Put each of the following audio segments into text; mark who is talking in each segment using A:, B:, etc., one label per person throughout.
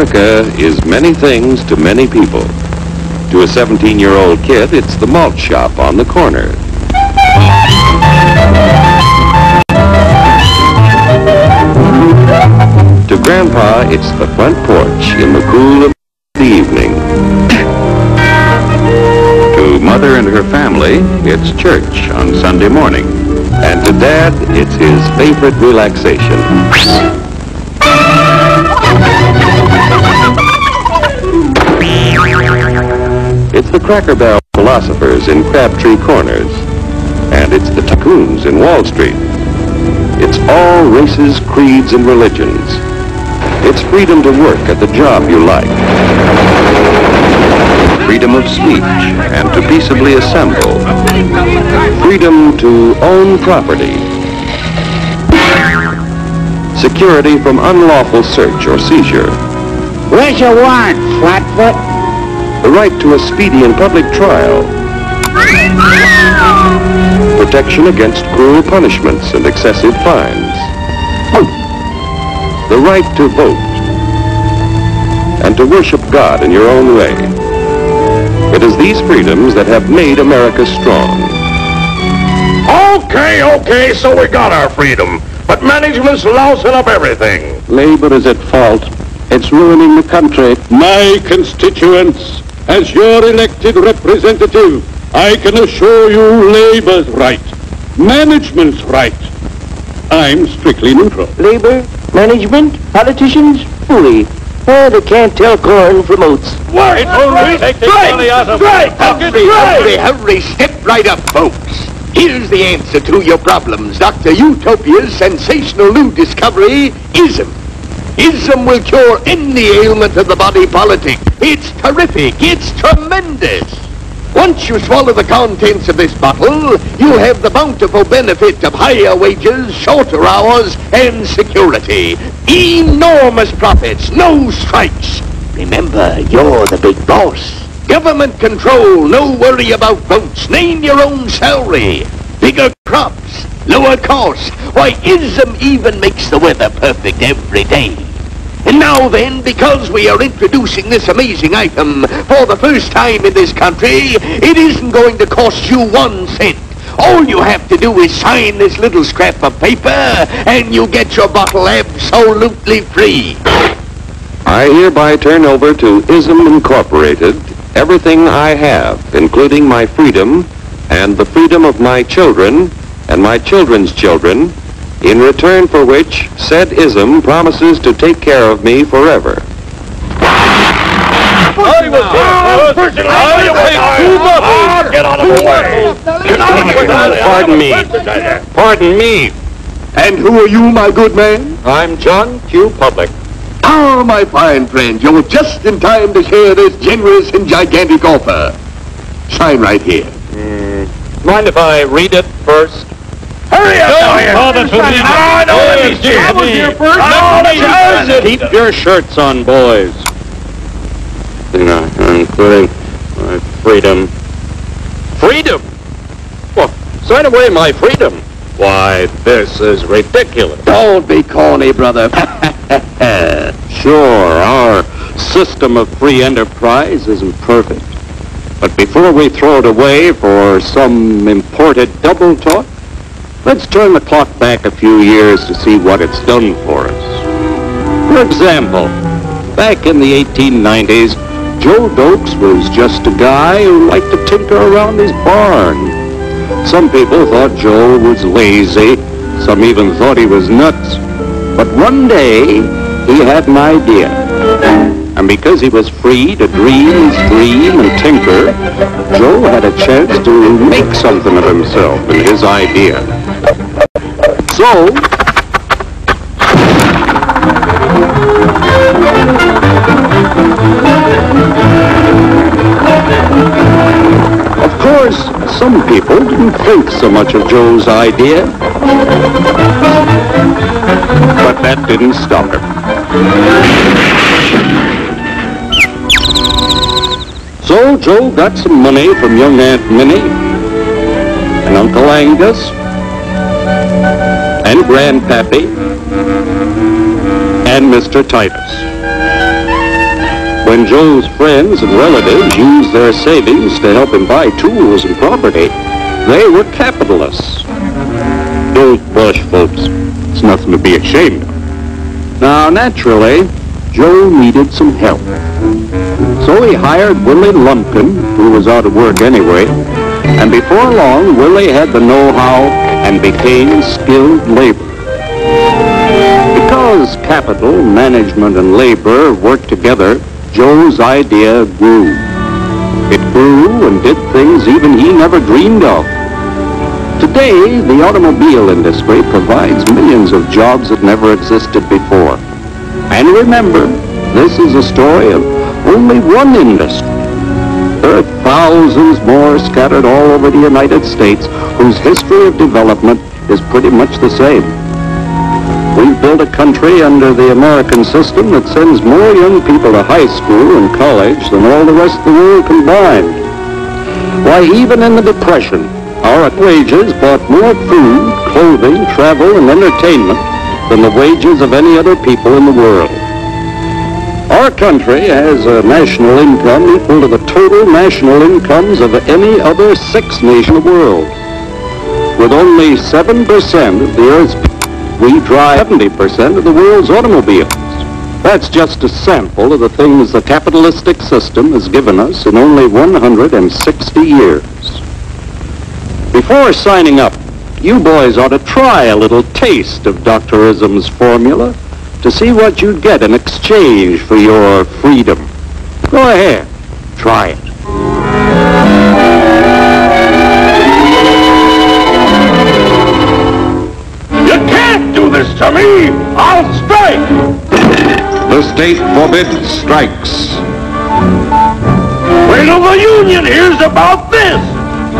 A: America is many things to many people. To a 17-year-old kid, it's the malt shop on the corner. To Grandpa, it's the front porch in the cool of the evening. To Mother and her family, it's church on Sunday morning. And to Dad, it's his favorite relaxation. It's the Cracker Barrel philosophers in Crabtree Corners. And it's the tycoons in Wall Street. It's all races, creeds, and religions. It's freedom to work at the job you like. Freedom of speech and to peaceably assemble. Freedom to own property. Security from unlawful search or seizure.
B: What's your warrant, Flatfoot?
A: The right to a speedy and public trial. Protection against cruel punishments and excessive fines. The right to vote. And to worship God in your own way. It is these freedoms that have made America strong.
C: Okay, so we got our freedom. But management's lousing up everything.
D: Labor is at fault. It's ruining the country.
E: My constituents, as your elected representative, I can assure you Labor's right. Management's right. I'm strictly neutral.
B: Labor, management, politicians, fooey. They can't tell corn from oats.
C: Work!
E: Take the money out of
F: Hurry, step right up, folks. Here's the answer to your problems. Dr. Utopia's sensational new discovery, ism. Ism will cure any ailment of the body politic. It's terrific. It's tremendous. Once you swallow the contents of this bottle, you'll have the bountiful benefit of higher wages, shorter hours, and security. Enormous profits, no strikes. Remember, you're the big boss. Government control, no worry about votes. Name your own salary. Bigger crops, lower costs. Why, ism even makes the weather perfect every day. And now then, because we are introducing this amazing item for the first time in this country, it isn't going to cost you 1 cent. All you have to do is sign this little scrap of paper, and you get your bottle absolutely free.
A: I hereby turn over to ISM Incorporated everything I have, including my freedom and the freedom of my children and my children's children, in return for which said ISM promises to take care of me forever.
C: Get out of the way!
D: Pardon me.
F: And who are you, my good man?
D: I'm John Q. Public.
F: Ah, my fine friend, you're just in time to share this generous and gigantic offer. Sign right here.
D: Mind if I read it first?
C: Hurry up!
D: Keep your shirts on, boys. Including my freedom. Freedom? Well, sign away my freedom. Why, this is ridiculous.
F: Don't be corny, brother.
D: Sure, our system of free enterprise isn't perfect. But before we throw it away for some imported double talk, let's turn the clock back a few years to see what it's done for us. For example, back in the 1890s, Joe Dokes was just a guy who liked to tinker around his barn. Some people thought Joe was lazy. Some even thought he was nuts. But one day, he had an idea. And because he was free to dream, dream, and tinker, Joe had a chance to make something of himself and his idea. So, of course, some people didn't think so much of Joe's idea, but that didn't stop him. So Joe got some money from young Aunt Minnie and Uncle Angus and Grandpappy and Mr. Titus. When Joe's friends and relatives used their savings to help him buy tools and property, they were capitalists. Don't blush, folks. It's nothing to be ashamed of. Now, naturally, Joe needed some help. So he hired Willie Lumpkin, who was out of work anyway, and before long, Willie had the know-how and became skilled labor. Because capital, management, and labor worked together, Joe's idea grew. It grew and did things even he never dreamed of. Today, the automobile industry provides millions of jobs that never existed before. And remember, this is a story of only one industry. There are thousands more scattered all over the United States whose history of development is pretty much the same. We've built a country under the American system that sends more young people to high school and college than all the rest of the world combined. Why, even in the Depression, our wages bought more food, clothing, travel, and entertainment than the wages of any other people in the world. Our country has a national income equal to the total national incomes of any other 6 nations in the world. With only 7% of the Earth's people, we drive 70% of the world's automobiles. That's just a sample of the things the capitalistic system has given us in only 160 years. Before signing up, you boys ought to try a little taste of Dr. Ism's formula to see what you'd get in exchange for your freedom. Go ahead, try it.
C: You can't do this to me! I'll strike!
A: The state forbids strikes.
C: Wait till the union hears about this!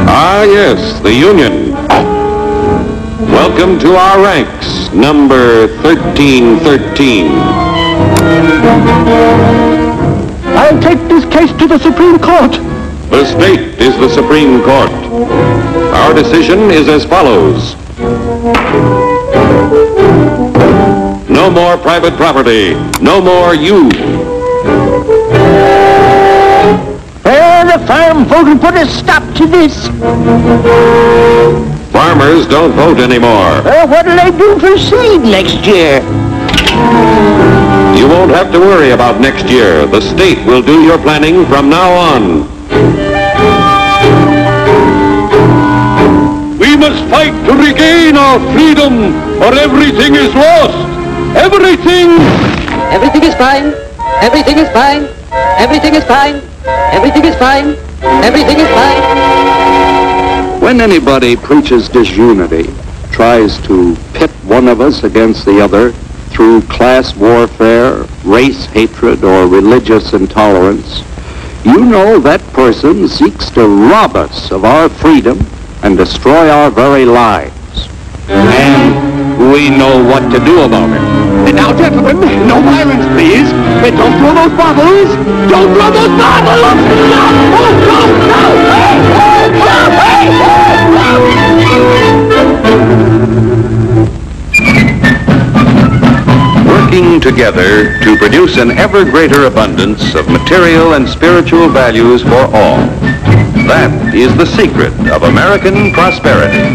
A: Ah, yes, the union. Welcome to our ranks, number 1313.
B: I'll take this case to the Supreme Court.
A: The state is the Supreme Court. Our decision is as follows. No more private property. No more you.
B: The farm vote put a stop to this.
A: Farmers don't vote anymore.
B: What'll they do for seed next year?
A: You won't have to worry about next year. The state will do your planning from now on.
E: We must fight to regain our freedom, or everything is lost. Everything!
G: Everything is fine. Everything is fine. Everything is fine. Everything is fine. Everything is fine.
D: When anybody preaches disunity, tries to pit one of us against the other through class warfare, race hatred, or religious intolerance, you know that person seeks to rob us of our freedom and destroy our very lives. And we know what to do about it.
F: Now, gentlemen, no violence, please. Don't throw those bottles. Don't throw those bottles. No, no,
A: Working together to produce an ever greater abundance of material and spiritual values for all. That is the secret of American prosperity.